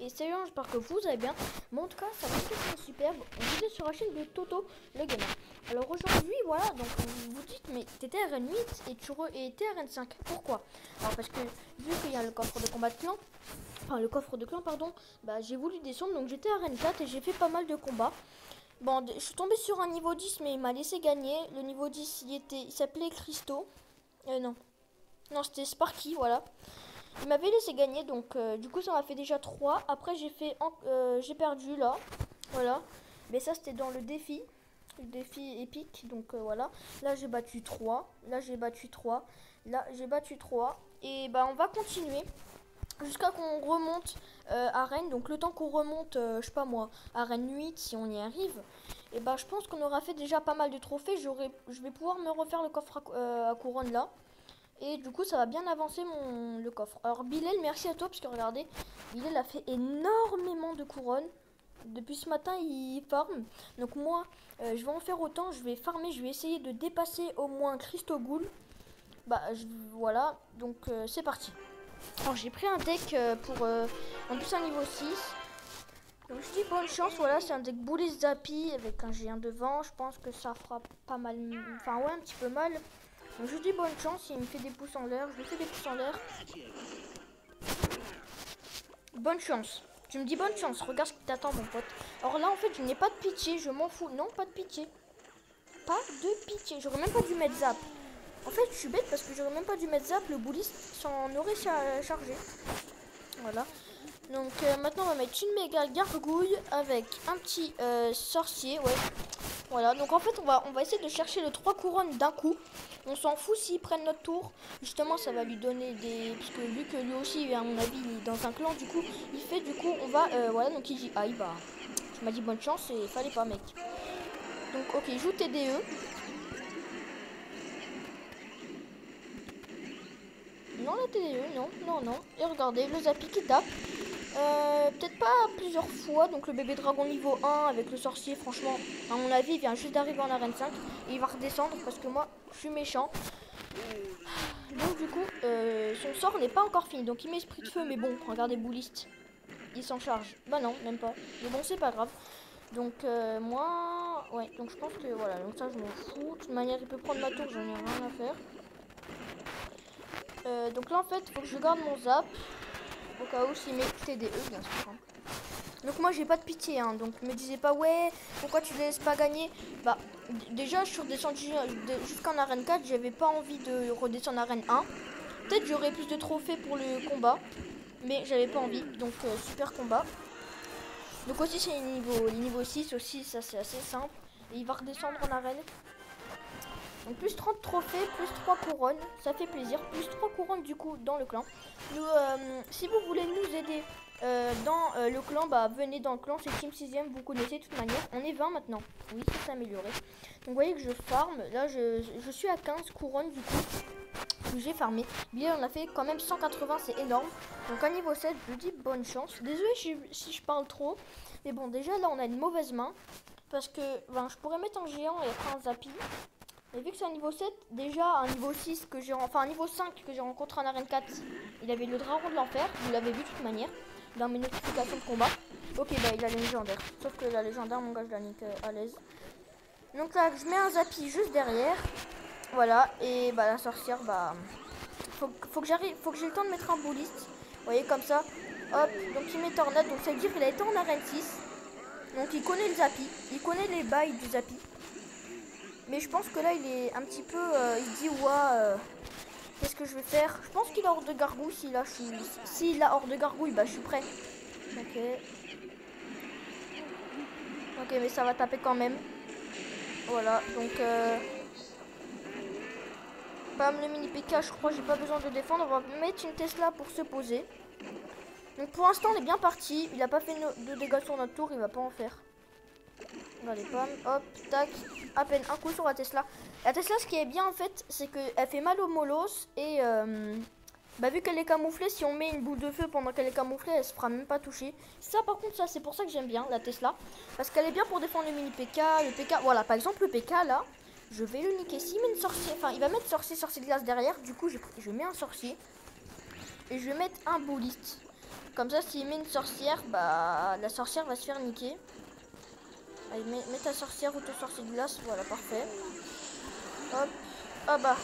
et salut, j'espère que vous allez bien. Bon, en tout cas, ça va être superbe. On est sur la chaîne de Toto le gamer. Alors aujourd'hui, voilà, donc vous vous dites, mais t'étais RN8 et t'es RN5. Pourquoi? Alors parce que vu qu'il y a le coffre de combat de clan, enfin le coffre de clan, pardon, bah j'ai voulu descendre, donc j'étais RN4 et j'ai fait pas mal de combats. Bon, je suis tombé sur un niveau 10, mais il m'a laissé gagner. Le niveau 10, il s'appelait Christo. Non, c'était Sparky, voilà. Il m'avait laissé gagner, donc du coup ça m'a fait déjà 3. Après j'ai perdu là, voilà. Mais ça c'était dans le défi épique, donc voilà. Là j'ai battu 3, là j'ai battu 3, là j'ai battu 3. Et bah on va continuer jusqu'à qu'on remonte à Rennes. Donc le temps qu'on remonte, je sais pas moi, à Rennes 8 si on y arrive. Et bah je pense qu'on aura fait déjà pas mal de trophées. Je vais pouvoir me refaire le coffre à couronne là. Et du coup ça va bien avancer le coffre. Alors Bilal, merci à toi parce que regardez, Bilal a fait énormément de couronnes. Depuis ce matin il farm. Donc moi je vais en faire autant, je vais farmer, je vais essayer de dépasser au moins Christo Ghoul. Bah voilà, donc c'est parti. Alors j'ai pris un deck pour en plus un niveau 6. Donc je dis bonne chance, voilà, c'est un deck boulet zappy avec un géant devant. Je pense que ça fera pas mal, enfin ouais, un petit peu mal. Donc je dis bonne chance, il me fait des pouces en l'air, je lui fais des pouces en l'air. Bonne chance. Tu me dis bonne chance, regarde ce qui t'attend mon pote. Alors là en fait je n'ai pas de pitié, je m'en fous. Non, pas de pitié. Pas de pitié, j'aurais même pas dû mettre zap. En fait je suis bête parce que j'aurais même pas dû mettre zap, le bouliste s'en aurait chargé. Voilà. Donc maintenant on va mettre une méga gargouille avec un petit sorcier, ouais. Voilà, donc en fait on va essayer de chercher les 3 couronnes d'un coup. On s'en fout s'ils prennent notre tour. Justement ça va lui donner des... Parce que vu que lui aussi à mon avis il est dans un clan, du coup il fait, du coup on va... voilà, donc il dit aïe, bah tu m'as dit bonne chance et fallait pas mec. Donc ok, il joue TDE. Non la TDE, non. Et regardez le Zappy qui tape. Peut-être pas plusieurs fois. Donc le bébé dragon niveau 1 avec le sorcier, franchement, à mon avis, il vient juste d'arriver en arène 5. Et il va redescendre parce que moi, je suis méchant. Donc du coup, son sort n'est pas encore fini. Donc il met esprit de feu, mais bon, regardez bouliste. Il s'en charge. Bah non, même pas. Mais bon, c'est pas grave. Donc moi, ouais, donc je pense que voilà, donc ça je m'en fous. De toute manière, il peut prendre ma tour, j'en ai rien à faire. Donc là en fait, faut que je garde mon zap. Au cas où s'il met TDE, bien sûr. Donc moi j'ai pas de pitié, hein, donc me disais pas ouais, pourquoi tu laisses pas gagner. Bah déjà je suis redescendu jusqu'en arène 4, j'avais pas envie de redescendre en arène 1. Peut-être j'aurais plus de trophées pour le combat, mais j'avais pas envie, donc super combat. Donc aussi c'est les niveaux 6 aussi, ça c'est assez simple. Et il va redescendre en arène. Donc plus 30 trophées, plus 3 couronnes, ça fait plaisir. Plus 3 couronnes du coup dans le clan. Nous, si vous voulez nous aider dans le clan, bah venez dans le clan, c'est Team 6ème, vous connaissez de toute manière. On est 20 maintenant, oui ça s'est amélioré. Donc vous voyez que je farm, là je suis à 15 couronnes du coup. J'ai farmé. Bien on a fait quand même 180, c'est énorme. Donc à niveau 7, je dis bonne chance. Désolé si je parle trop. Mais bon déjà là on a une mauvaise main. Parce que ben, je pourrais mettre un géant et après un zappy. Et vu que c'est un niveau 7, déjà un niveau 6 que j'ai, enfin un niveau 5 que j'ai rencontré en arène 4, il avait le dragon de l'enfer, vous l'avez vu de toute manière, dans mes notifications de combat. Ok, bah il a le légendaire, sauf que la légendaire, mon gars, je la nique à l'aise. Donc là, je mets un zappy juste derrière, voilà, et bah la sorcière, bah, faut que j'ai le temps de mettre un bouliste, vous voyez comme ça, hop, donc il met tornade, donc ça veut dire qu'il a été en arène 6, donc il connaît le zappy, il connaît les bails du zappy. Mais je pense que là il est un petit peu, il se dit ouais, qu'est-ce que je vais faire? Je pense qu'il a hors de gargouille, s'il a hors de gargouille, bah je suis prêt. Ok. Ok, mais ça va taper quand même. Voilà, donc bam, le mini PK, je crois que j'ai pas besoin de défendre. On va mettre une Tesla pour se poser. Donc pour l'instant on est bien parti. Il a pas fait de dégâts sur notre tour, il va pas en faire. Regardez, pam, hop, tac, à peine un coup sur la Tesla. La Tesla, ce qui est bien en fait, c'est qu'elle fait mal au molos et bah, vu qu'elle est camouflée, si on met une boule de feu pendant qu'elle est camouflée, elle se fera même pas toucher. Ça, par contre, ça c'est pour ça que j'aime bien la Tesla, parce qu'elle est bien pour défendre le mini PK, le PK. Voilà, par exemple le PK là, je vais le niquer. S'il met une sorcier, enfin il va mettre sorcier de glace derrière. Du coup, je mets un sorcier et je vais mettre un bouliste. Comme ça, s'il met une sorcière, bah la sorcière va se faire niquer. Allez, mets ta sorcière ou ton sorcier de glace. Voilà, parfait. Hop. Ah bah.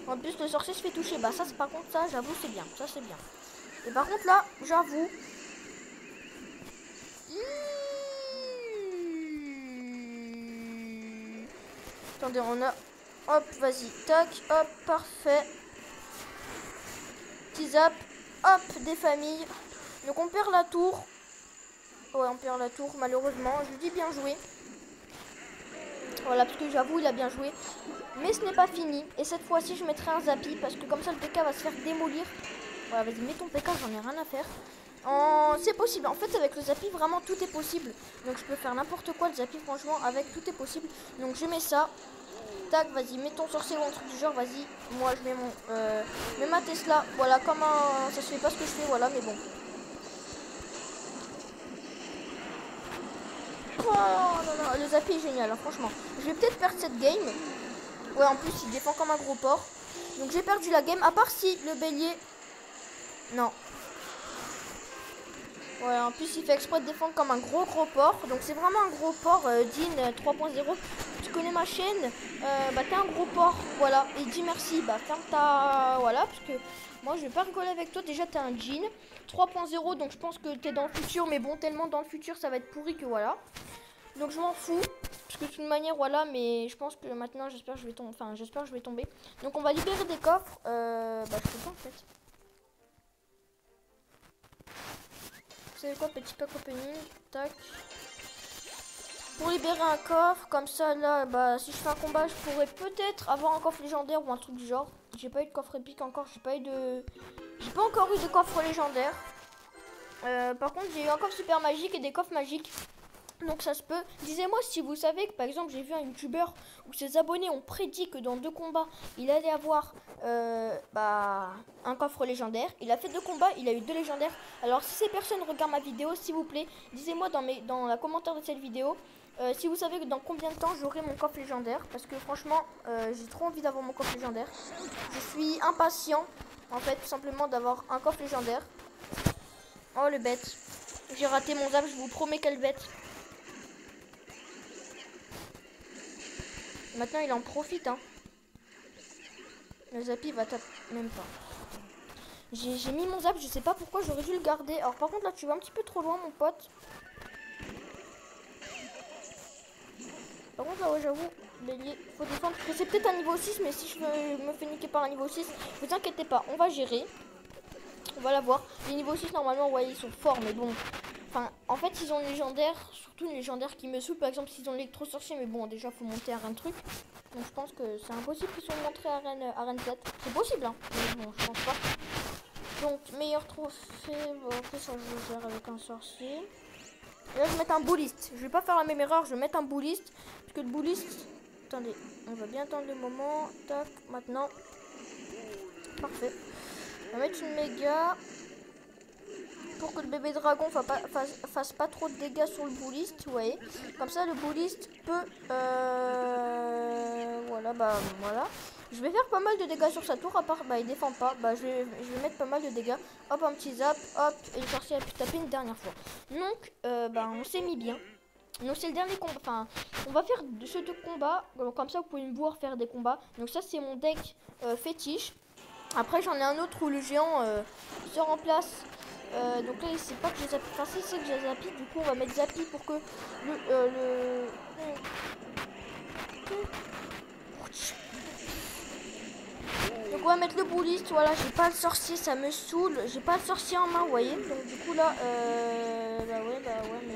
En plus, le sorcier se fait toucher. Bah ça, par contre, ça, j'avoue, c'est bien. Ça, c'est bien. Et par contre, là, j'avoue. Attendez, on a... Hop, vas-y. Tac, hop, parfait. Petit zap. Hop, des familles. Donc on perd la tour. Ouais, on perd la tour, malheureusement. Je lui dis bien joué. Voilà, parce que j'avoue, il a bien joué. Mais ce n'est pas fini. Et cette fois-ci, je mettrai un zappy. Parce que comme ça, le PK va se faire démolir. Voilà, vas-y, mets ton PK, j'en ai rien à faire. C'est possible. En fait, avec le zappy, vraiment, tout est possible. Donc, je peux faire n'importe quoi. Le zappy, franchement, avec tout est possible. Donc, je mets ça. Tac, vas-y, mets ton sorcier ou un truc du genre. Vas-y, moi, je mets mets ma Tesla. Voilà, comme un... Ça se fait pas ce que je fais, voilà, mais bon. Oh non, non, le zappy est génial, hein, franchement. Je vais peut-être perdre cette game. Ouais, en plus, il défend comme un gros porc. Donc, j'ai perdu la game. À part si le bélier... Non. Ouais, en plus, il fait exprès de défendre comme un gros porc. Donc, c'est vraiment un gros porc. Dean 3.0. Tu connais ma chaîne. Bah, t'es un gros porc. Voilà. Et dis merci. Bah, ferme ta... Voilà, parce que moi, je vais pas rigoler avec toi. Déjà, t'es un Dean 3.0. Donc, je pense que t'es dans le futur. Mais bon, tellement dans le futur, ça va être pourri que voilà. Donc, je m'en fous. Parce que de toute manière, voilà. Mais je pense que maintenant, j'espère que je vais tomber. Enfin, j'espère que je vais tomber. Donc, on va libérer des coffres. Bah, je peux pas, en fait. Vous savez quoi, petit pack opening, tac. Pour libérer un coffre, comme ça là, bah si je fais un combat, je pourrais peut-être avoir un coffre légendaire ou un truc du genre. J'ai pas eu de coffre épique encore, j'ai pas encore eu de coffre légendaire. Par contre, j'ai eu un coffre super magique et des coffres magiques. Donc ça se peut. Disez-moi si vous savez que par exemple j'ai vu un youtubeur où ses abonnés ont prédit que dans 2 combats il allait avoir un coffre légendaire. Il a fait 2 combats, il a eu 2 légendaires. Alors si ces personnes regardent ma vidéo, s'il vous plaît, dites-moi dans la commentaire de cette vidéo si vous savez que dans combien de temps j'aurai mon coffre légendaire. Parce que franchement j'ai trop envie d'avoir mon coffre légendaire. Je suis impatient en fait tout simplement d'avoir un coffre légendaire. Oh le bête. J'ai raté mon zap, je vous promets quelle bête. Maintenant, il en profite, hein. Le zappy va taper. Même pas. J'ai mis mon zap, je sais pas pourquoi, j'aurais dû le garder. Alors, par contre, là, tu vas un petit peu trop loin, mon pote. Par contre, là, ouais, j'avoue, bélier, faut défendre. Parce que c'est peut-être un niveau 6, mais si je me fais niquer par un niveau 6, vous inquiétez pas, on va gérer. On va la voir. Les niveaux 6, normalement, ouais, ils sont forts, mais bon. Enfin, en fait, ils ont une légendaire, surtout une légendaire qui me saoule. Par exemple, s'ils ont l'électro-sorcier, mais bon, déjà, faut monter à Arène truc. Donc, je pense que c'est impossible qu'ils soient montrés à Arène 7. C'est possible, hein, mais bon, je pense pas. Donc, meilleur trophée, bon, après, ça, je vais faire avec un sorcier. Et là, je vais mettre un bouliste. Je vais pas faire la même erreur, je vais mettre un bouliste. Parce que le bouliste... Attendez, on va bien attendre le moment. Tac, maintenant. Parfait. On va mettre une méga... pour que le bébé dragon fasse pas trop de dégâts sur le bouliste, vous voyez. Comme ça, le bouliste peut... voilà, bah voilà. Je vais faire pas mal de dégâts sur sa tour, à part, bah il défend pas. Bah je vais mettre pas mal de dégâts. Hop, un petit zap, hop, et le sorcier a pu taper une dernière fois. Donc, bah on s'est mis bien. Donc c'est le dernier combat, enfin, on va faire ce 2 combats. Comme ça, vous pouvez me voir faire des combats. Donc ça, c'est mon deck fétiche. Après, j'en ai un autre où le géant se remplace. Donc là, c'est pas que j'ai zappy. Enfin, si c'est que j'ai zappy. Du coup, on va mettre zappy pour que Donc, on va mettre le bouliste. Voilà, j'ai pas le sorcier, ça me saoule. J'ai pas le sorcier en main, vous voyez. Donc, du coup, là, bah ouais, mais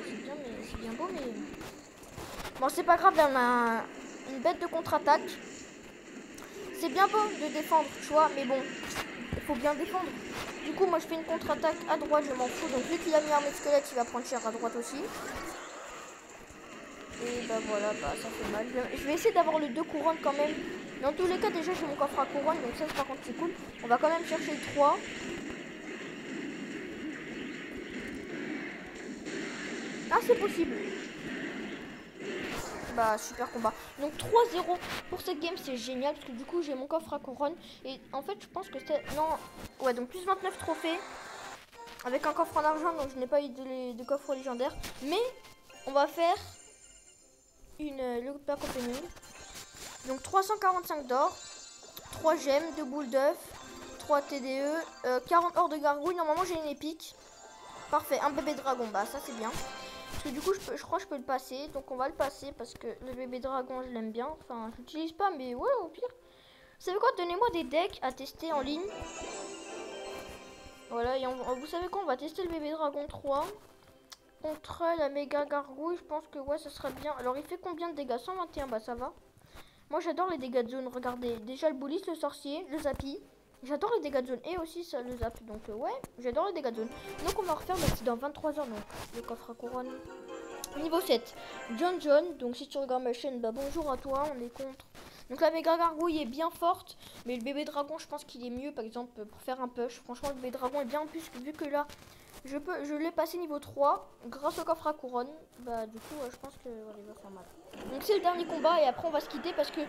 c'est bien beau, mais. Bon, c'est pas grave, on a une bête de contre-attaque. C'est bien beau de défendre, tu vois, mais bon, il faut bien défendre. Du coup, moi, je fais une contre-attaque à droite, je m'en fous. Donc, vu qu'il a mis armée de squelette, il va prendre cher à droite aussi. Et bah voilà, bah ça fait mal. Je vais essayer d'avoir le 2 couronnes quand même. Dans tous les cas, déjà, j'ai mon coffre à couronne. Donc, ça, par contre, c'est cool. On va quand même chercher le 3. Ah, c'est possible. Bah, super combat. Donc, 3-0 pour cette game, c'est génial. Parce que du coup, j'ai mon coffre à couronne. Et en fait, je pense que c'est... Non. Ouais, donc plus 29 trophées. avec un coffre en argent, donc je n'ai pas eu de coffre légendaire. Mais on va faire le pack opening. Donc 345 d'or, 3 gemmes, 2 boules d'œuf, 3 TDE, 40 ors de gargouille. Normalement j'ai une épique. Parfait, un bébé dragon, bah ça c'est bien. Parce que du coup je crois que je peux le passer. Donc on va le passer parce que le bébé dragon je l'aime bien. Enfin je l'utilise pas mais ouais au pire. Vous savez quoi, donnez-moi des decks à tester en ligne. Voilà, et vous savez quoi, on va tester le bébé dragon 3 contre la méga gargouille. Je pense que ouais ça serait bien. Alors il fait combien de dégâts? 121, bah ça va. Moi j'adore les dégâts de zone, regardez. Déjà le bullis, le sorcier, le zappy. J'adore les dégâts de zone et aussi ça, le zap. Donc ouais, j'adore les dégâts de zone. Donc on va refaire dans 23 heures donc le coffre à couronne. Niveau 7, John. Donc si tu regardes ma chaîne, bah bonjour à toi, on est contre. Donc la méga gargouille est bien forte, mais le bébé dragon je pense qu'il est mieux par exemple pour faire un push. Franchement le bébé dragon est bien en plus vu que là je l'ai passé niveau 3 grâce au coffre à couronne. Bah du coup je pense que voilà, il va faire mal. Donc c'est le dernier combat et après on va se quitter parce que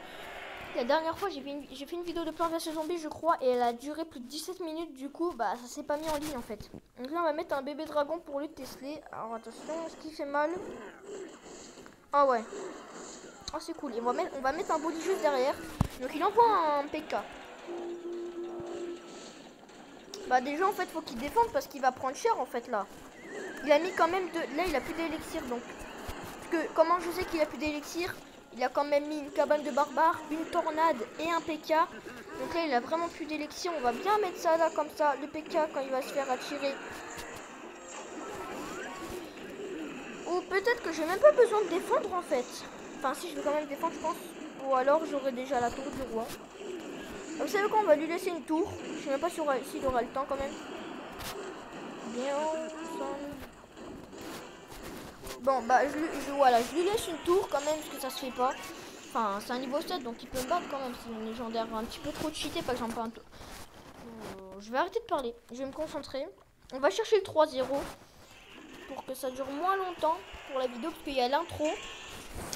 la dernière fois j'ai fait une vidéo de Plants vs Zombies je crois et elle a duré plus de 17 minutes, du coup bah ça s'est pas mis en ligne en fait. Donc là on va mettre un bébé dragon pour le tester. Alors attention, est-ce qu'il fait mal? Ah ouais. Oh c'est cool, et on va mettre un body juste derrière. Donc il envoie un PK. Bah déjà en fait faut qu'il défende parce qu'il va prendre cher en fait là. Il a mis quand même là il a plus d'élixir donc. Parce que comment je sais qu'il a plus d'élixir? Il a quand même mis une cabane de barbares, une tornade et un PK. Donc là il a vraiment plus d'élixir. On va bien mettre ça là comme ça. Le PK quand il va se faire attirer. Ou peut-être que j'ai même pas besoin de défendre en fait. Enfin si je vais quand même défendre je pense. Ou alors j'aurai déjà la tour du roi. Vous savez quoi, on va lui laisser une tour. Je sais même pas s'il aura le temps quand même. Bien. Bon bah voilà, je lui laisse une tour quand même parce que ça se fait pas. Enfin c'est un niveau 7 donc il peut me battre quand même. C'est une légendaire un petit peu trop cheaté par exemple. Je vais arrêter de parler. Je vais me concentrer. On va chercher le 3-0 pour que ça dure moins longtemps pour la vidéo parce qu'il y a l'intro.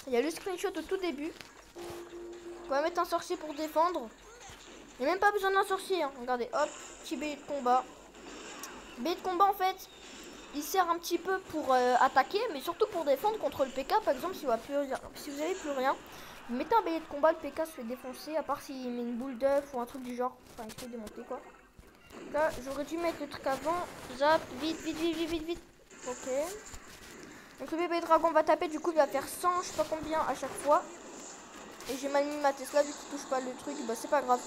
Il y a le screenshot au tout début. On va mettre un sorcier pour défendre. Il n'y a même pas besoin d'un sorcier. Hein. Regardez, hop, petit bébé de combat. Bébé de combat, en fait, il sert un petit peu pour attaquer, mais surtout pour défendre contre le PK. Par exemple, si vous n'avez plus rien, vous mettez un bébé de combat, le PK se fait défoncer, à part s'il met une boule d'œuf ou un truc du genre. Enfin, il se fait démonter, quoi. Là, j'aurais dû mettre le truc avant. Zap, vite. Ok. Donc, le bébé dragon va taper, du coup, il va faire 100, je sais pas combien à chaque fois. Et j'ai mal mis ma Tesla, vu qu'il touche pas le truc, bah c'est pas grave.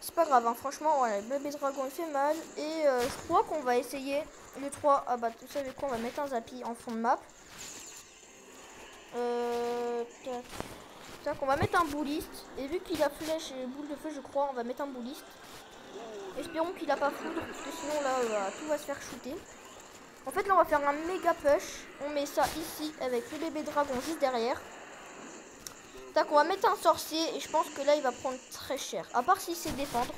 C'est pas grave, hein. Franchement, voilà, le bébé dragon il fait mal. Et je crois qu'on va essayer le 3. Ah bah, vous savez quoi, on va mettre un zappy en fond de map. Tac, on va mettre un bouliste. Et vu qu'il a flèche et boule de feu, je crois, on va mettre un bouliste. Espérons qu'il a pas foudre, parce que sinon là, tout va se faire shooter. En fait, là, on va faire un méga push. On met ça ici avec le bébé dragon juste derrière. Tac, on va mettre un sorcier et je pense que là il va prendre très cher. À part s'il sait défendre.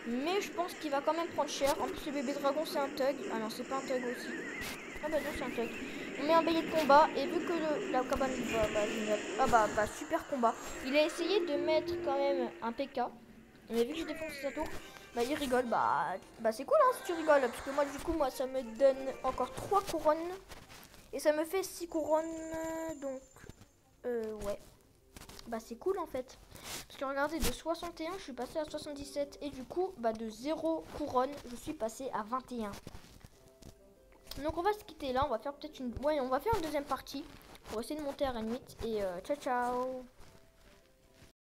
Mais je pense qu'il va quand même prendre cher. En plus le bébé dragon c'est un thug. Ah non c'est pas un thug aussi. Ah bah non c'est un thug. On met un bélier de combat et vu que la cabane bah super combat. Il a essayé de mettre quand même un PK. Mais vu que je défonce sa tour, bah il rigole. Bah c'est cool hein si tu rigoles. Parce que moi du coup ça me donne encore 3 couronnes. Et ça me fait 6 couronnes. Donc ouais. Bah c'est cool en fait. Parce que regardez, de 61 je suis passé à 77. Et du coup bah de 0 couronne je suis passé à 21. Donc on va se quitter là. On va faire peut-être on va faire une deuxième partie pour essayer de monter à Rennes 8. Et ciao ciao.